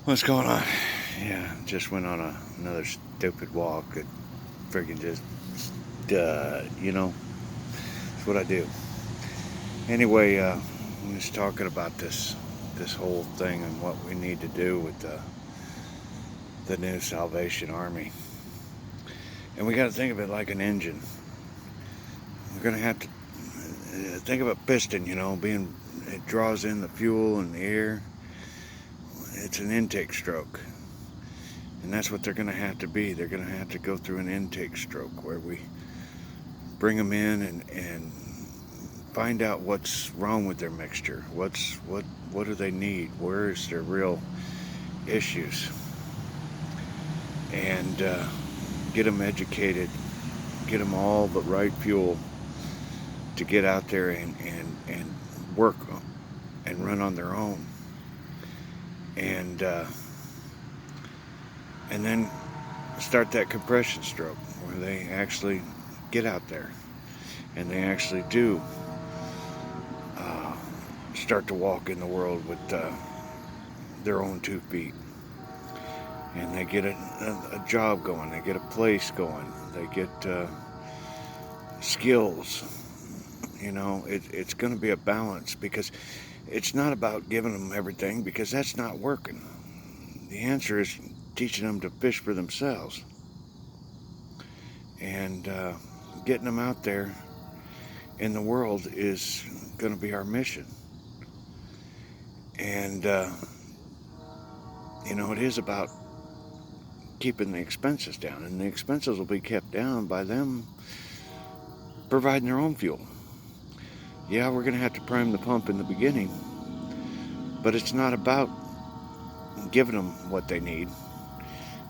What's going on? Yeah, just went on another stupid walk. It freaking just, it's what I do. Anyway, we was talking about this whole thing and what we need to do with the new Salvation Army, and we got to think of it like an engine. We're gonna have to think of a piston. Being it draws in the fuel and the air. It's an intake stroke. And that's what they're going to have to be. They're going to have to go through an intake stroke where we bring them in and find out what's wrong with their mixture. What do they need? Where is their real issues? And get them educated, get them all the right fuel to get out there and work and run on their own. And and then start that compression stroke where they actually get out there and they actually do uh, start to walk in the world with their own 2 feet, and they get a job going, they get a place going, they get skills. It's going to be a balance, because it's not about giving them everything, because that's not working. The answer is teaching them to fish for themselves, and getting them out there in the world is going to be our mission. And it is about keeping the expenses down, and the expenses will be kept down by them providing their own fuel. Yeah, we're going to have to prime the pump in the beginning, but it's not about giving them what they need.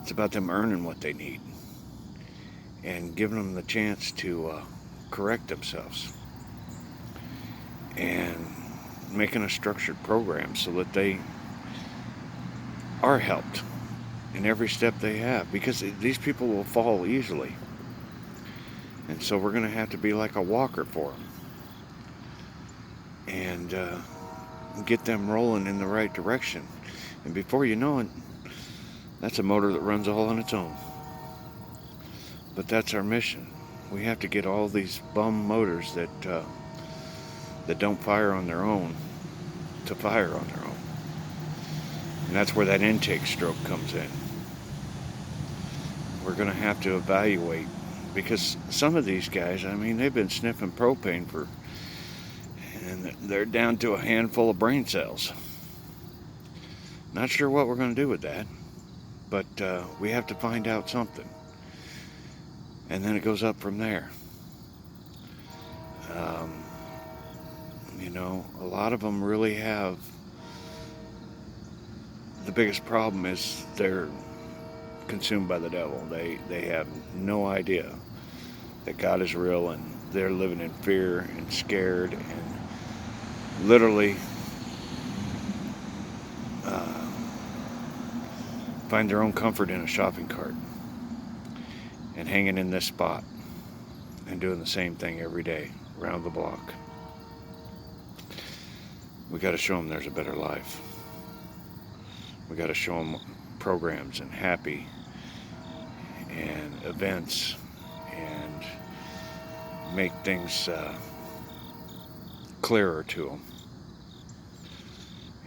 It's about them earning what they need and giving them the chance to correct themselves, and making a structured program so that they are helped in every step they have, because these people will fall easily. And so we're going to have to be like a walker for them and get them rolling in the right direction. And before you know it, that's a motor that runs all on its own. But that's our mission. We have to get all these bum motors that don't fire on their own to fire on their own. And that's where that intake stroke comes in. We're going to have to evaluate, because some of these guys, they've been sniffing propane and they're down to a handful of brain cells. Not sure what we're going to do with that, but we have to find out something. And then it goes up from there. Um, a lot of them really have, the biggest problem is they're consumed by the devil. They have no idea that God is real, and they're living in fear and scared, and literally uh, find their own comfort in a shopping cart and hanging in this spot and doing the same thing every day around the block. We got to show them there's a better life. We got to show them programs and happy and events, and make things clearer to them.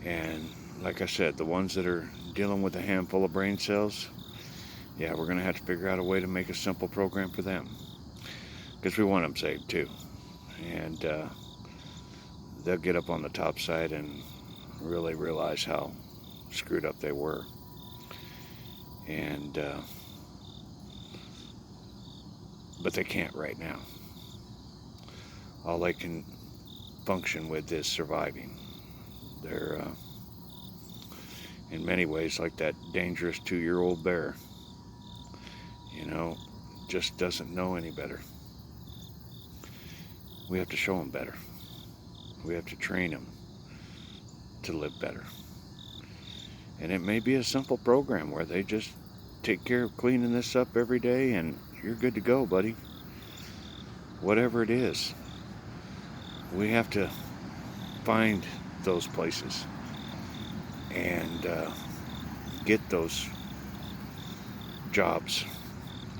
And like I said, the ones that are dealing with a handful of brain cells, yeah, we're going to have to figure out a way to make a simple program for them, because we want them saved too. And they'll get up on the top side and really realize how screwed up they were. And but they can't right now. All they can function with is surviving. They're in many ways like that dangerous 2-year-old bear. Just doesn't know any better. We have to show them better. We have to train them to live better. And it may be a simple program where they just take care of cleaning this up every day and you're good to go, buddy. Whatever it is, we have to find those places and get those jobs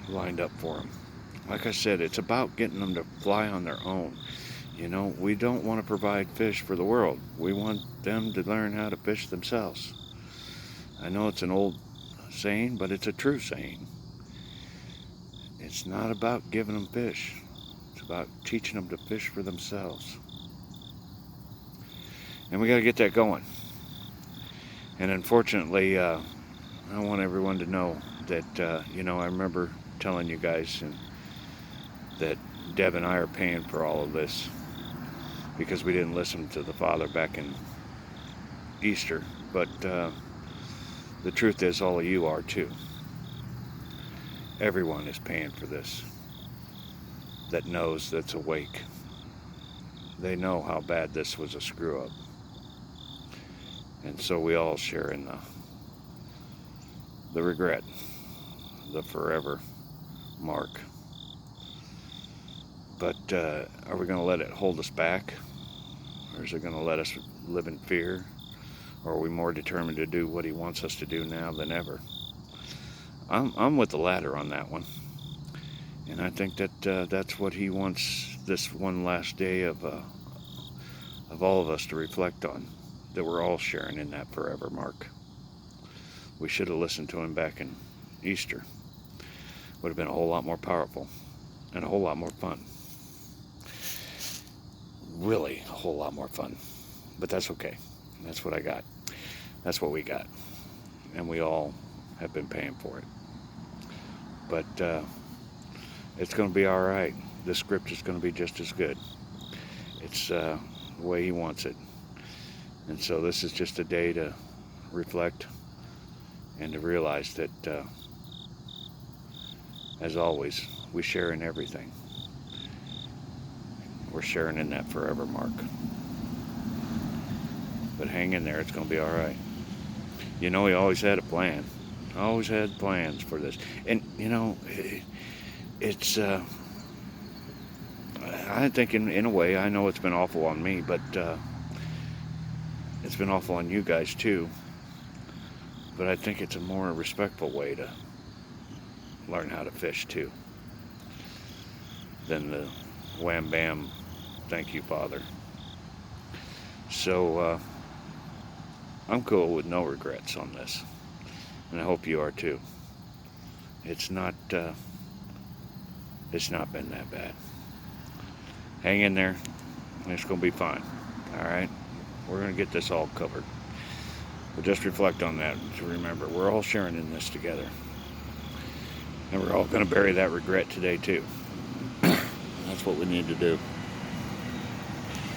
lined up for them. Like I said, it's about getting them to fly on their own. You know, we don't want to provide fish for the world. We want them to learn how to fish themselves. I know it's an old saying, but it's a true saying. It's not about giving them fish. It's about teaching them to fish for themselves. And we got to get that going. And unfortunately, I want everyone to know that, you know, I remember telling you guys that Deb and I are paying for all of this because we didn't listen to the Father back in Easter. But the truth is, all of you are too. Everyone is paying for this that knows, that's awake. They know how bad this was a screw up. And so we all share in the regret, the forever mark. But are we going to let it hold us back? Or is it going to let us live in fear? Or are we more determined to do what he wants us to do now than ever? I'm with the latter on that one. And I think that that's what he wants this one last day of all of us to reflect on, that we're all sharing in that forever mark. We should have listened to him back in Easter. Would have been a whole lot more powerful and a whole lot more fun. Really a whole lot more fun. But that's okay. That's what I got. That's what we got. And we all have been paying for it. But it's going to be all right. The script is going to be just as good. It's the way he wants it. And so this is just a day to reflect and to realize that, as always, we share in everything. We're sharing in that forever mark. But hang in there, it's going to be all right. You know, he always had a plan. Always had plans for this. And, you know, it's, I think in a way, I know it's been awful on me, but it's been awful on you guys too. But I think it's a more respectful way to learn how to fish too, than the wham bam, thank you, Father. So I'm cool with no regrets on this, and I hope you are too. It's not been that bad. Hang in there. It's going to be fine. All right? We're going to get this all covered. But just reflect on that to remember we're all sharing in this together. And we're all going to bury that regret today too. That's what we need to do.